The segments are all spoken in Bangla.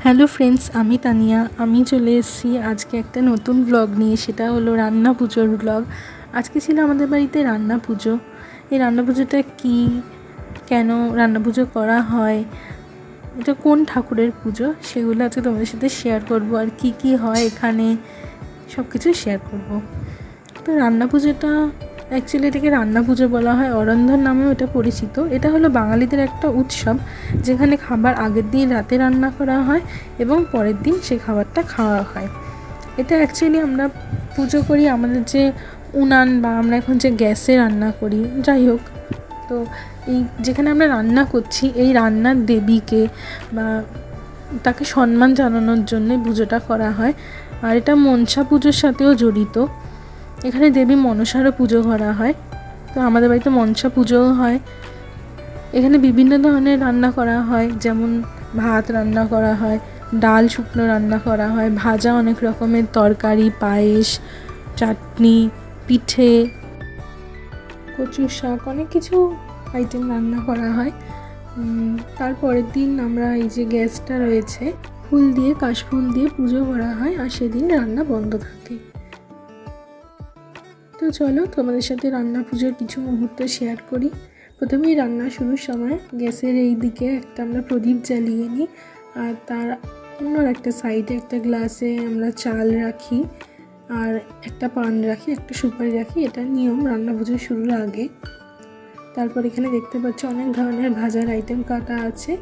হ্যালো ফ্রেন্ডস, আমি তানিয়া। আমি চলে এসেছি আজকে একটা নতুন ব্লগ নিয়ে। সেটা হলো রান্না পুজোর ব্লগ। আজকে ছিল আমাদের বাড়িতে রান্না পুজো। এই রান্না পুজোটা কী, কেন রান্না পুজো করা হয়, এটা কোন ঠাকুরের পুজো, সেগুলো আজকে তোমাদের সাথে শেয়ার করব। আর কি কি হয় এখানে সব কিছু শেয়ার করব। তো রান্না পুজোটা অ্যাকচুয়ালি এটাকে রান্না পুজো বলা হয়, অরন্ধন নামেও এটা পরিচিত। এটা হলো বাঙালিদের একটা উৎসব, যেখানে খাবার আগের দিন রাতে রান্না করা হয় এবং পরের দিন সেই খাবারটা খাওয়া হয়। এটা অ্যাকচুয়ালি আমরা পুজো করি আমাদের যে উনান বা আমরা এখন যে গ্যাসে রান্না করি, যাই হোক, তো এই যেখানে আমরা রান্না করছি এই রান্নার দেবীকে বা তাকে সম্মান জানানোর জন্য পুজোটা করা হয়। আর এটা মনসা পুজোর সাথেও জড়িত। এখানে দেবী মনসারও পুজো করা হয়। তো আমাদের বাড়িতে মনসা পুজোও হয়। এখানে বিভিন্ন ধরনের রান্না করা হয়, যেমন ভাত রান্না করা হয়, ডাল শুকনো রান্না করা হয়, ভাজা অনেক রকমের তরকারি, পায়েস, চাটনি, পিঠে, কচুর শাক, অনেক কিছু আইটেম রান্না করা হয়। তারপরের দিন আমরা এই যে গ্যাসটা রয়েছে ফুল দিয়ে, কাশফুল দিয়ে পুজো করা হয়, আর সেদিন রান্না বন্ধ থাকে। তো চলো তোমাদের সাথে রান্না পুজোর কিছু মুহূর্ত শেয়ার করি। প্রথমেই রান্না শুরুর সময় গ্যাসের এই দিকে একটা আমরা প্রদীপ জ্বালিয়ে নিই, আর তার অন্য একটা সাইডে একটা গ্লাসে আমরা চাল রাখি, আর একটা পান রাখি, একটা সুপারি রাখি। এটা নিয়ম রান্না পুজো শুরুর আগে। তারপর এখানে দেখতে পাচ্ছি অনেক ধরনের ভাজার আইটেম কাটা আছে।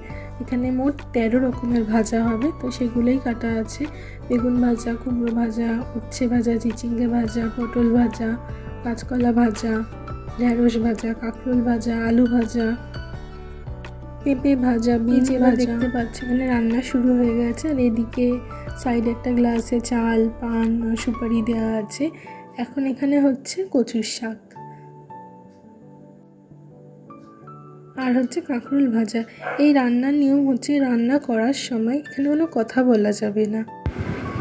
এখানে মোট 13 রকমের ভাজা হবে, তো সেগুলোই কাটা আছে। বেগুন ভাজা, কুমড়ো ভাজা, উচ্ছে ভাজা, চিচিঙ্গে ভাজা, পটল ভাজা, কাঁচকলা ভাজা, ঢেঁড়স ভাজা, কাঁকরোল ভাজা, আলু ভাজা, পেঁপে ভাজা, বীজ ভাজা। দেখতে পাচ্ছি এখানে রান্না শুরু হয়ে গেছে। আর এদিকে সাইডে একটা গ্লাসে চাল, পান, সুপারি দেওয়া আছে। এখন এখানে হচ্ছে কচুর শাক আর হচ্ছে কাঁকরোল ভাজা। এই রান্নার নিয়ম হচ্ছে রান্না করার সময় এখানে কোনো কথা বলা যাবে না।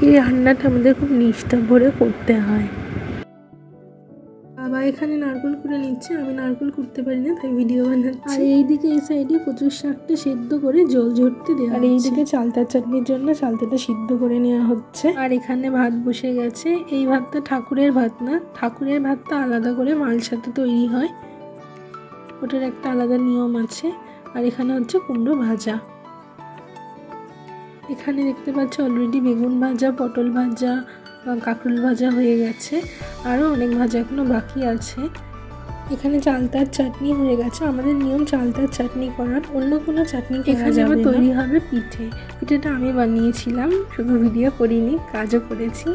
এই রান্নাটা আমাদের খুব নিষ্ঠা ভরে করতে হয়। বাবা এখানে নারকেল কুড়ে নিচ্ছে, আমি নারকেল কুড়তে পারি না, তাই ভিডিও বানাচ্ছি। আর এইদিকে এই সাইডে কচুর শাকটা সেদ্ধ করে জল ঝরতে দেওয়া, আর এইদিকে চালতার চাটনির জন্য চালতাটা সিদ্ধ করে নেওয়া হচ্ছে। আর এখানে ভাত বসে গেছে। এই ভাতটা ঠাকুরের ভাত না, ঠাকুরের ভাতটা আলাদা করে মাল সাথে তৈরি হয়, ওটার একটা আলাদা নিয়ম আছে। আর এখানে হচ্ছে কুমড়ো ভাজা। এখানে দেখতে পাচ্ছি অলরেডি বেগুন ভাজা, পটল ভাজা, কাঁকরোল ভাজা হয়ে গেছে। আরও অনেক ভাজা এখনো বাকি আছে। এখানে চালতার চাটনি হয়ে গেছে। আমাদের নিয়ম চালতার চাটনি করার, অন্য কোনো চাটনি এখানে আবার তৈরি হবে পিঠে। পিঠেটা আমি বানিয়েছিলাম, শুধু ভিডিও করিনি, কাজও করেছি।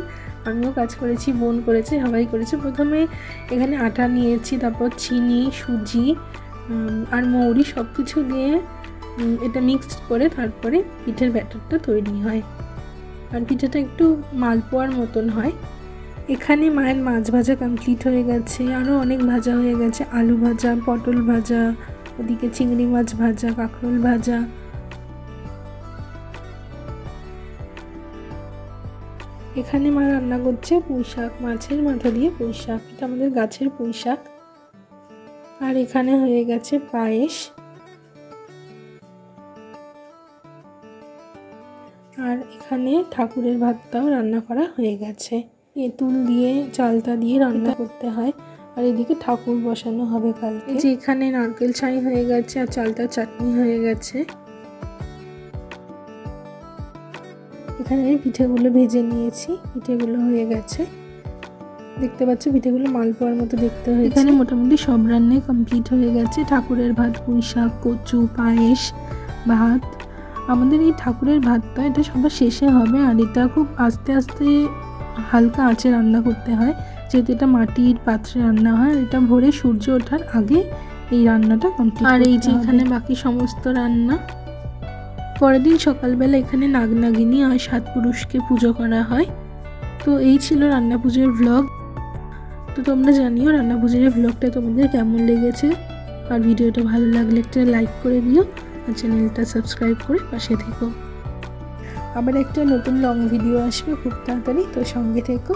আমিও কাজ করেছি, বোন করেছে, সবাই করেছে। প্রথমে এখানে আটা নিয়েছি, তারপর চিনি, সুজি আর মৌরি সব কিছু দিয়ে এটা মিক্সড করে তারপরে পিঠের ব্যাটারটা তৈরি হয়। আর পিঠাটা একটু মালপোয়ার মতন হয়। এখানে মায়ের মাছ ভাজা কমপ্লিট হয়ে গেছে, আরও অনেক ভাজা হয়ে গেছে। আলু ভাজা, পটল ভাজা, ওদিকে চিংড়ি মাছ ভাজা, কাঁকরোল ভাজা। এখানে মা রান্না করছে পুঁই শাক, মাছের মাথা দিয়ে পুঁই শাক। এটা আমাদের গাছের পুঁই শাক। আর এখানে হয়ে গেছে পায়েস। আর এখানে ঠাকুরের ভাতটাও রান্না করা হয়ে গেছে। তেঁতুল দিয়ে, চালতা দিয়ে রান্না করতে হয়। আর এদিকে ঠাকুর বসানো হবে কালকে। যে এখানে নারকেল ছাই হয়ে গেছে আর চালতার চাটনি হয়ে গেছে। এখানে আমি পিঠেগুলো ভেজে নিয়েছি, পিঠেগুলো হয়ে গেছে। দেখতে পাচ্ছি পিঠেগুলো মালপোয়ার মতো দেখতে হয়েছে। এখানে মোটামুটি সব রান্নাই কমপ্লিট হয়ে গেছে। ঠাকুরের ভাত, পুঁই শাক, কচু, পায়েস, ভাত। আমাদের এই ঠাকুরের ভাতটা এটা সবার শেষে হবে, আর এটা খুব আস্তে আস্তে হালকা আঁচে রান্না করতে হয়, যেহেতু এটা মাটির পাত্রে রান্না হয়। এটা ভোরে সূর্য ওঠার আগে এই রান্নাটা কমপ্লিট। আর এই যে এখানে বাকি সমস্ত রান্না। পরের দিন সকালবেলা এখানে নাগনাগিনী আর 7 পুরুষকে পুজো করা হয়। তো এই ছিল রান্না পুজোর ব্লগ। তো তোমরা জানিও রান্না পুজোর ব্লগটা তোমাদের কেমন লেগেছে। আর ভিডিওটা ভালো লাগলে একটা লাইক করে দিও, আর চ্যানেলটা সাবস্ক্রাইব করে পাশে থেকো। আবার একটা নতুন লং ভিডিও আসবে খুব তাড়াতাড়ি, তো সঙ্গে থেকো।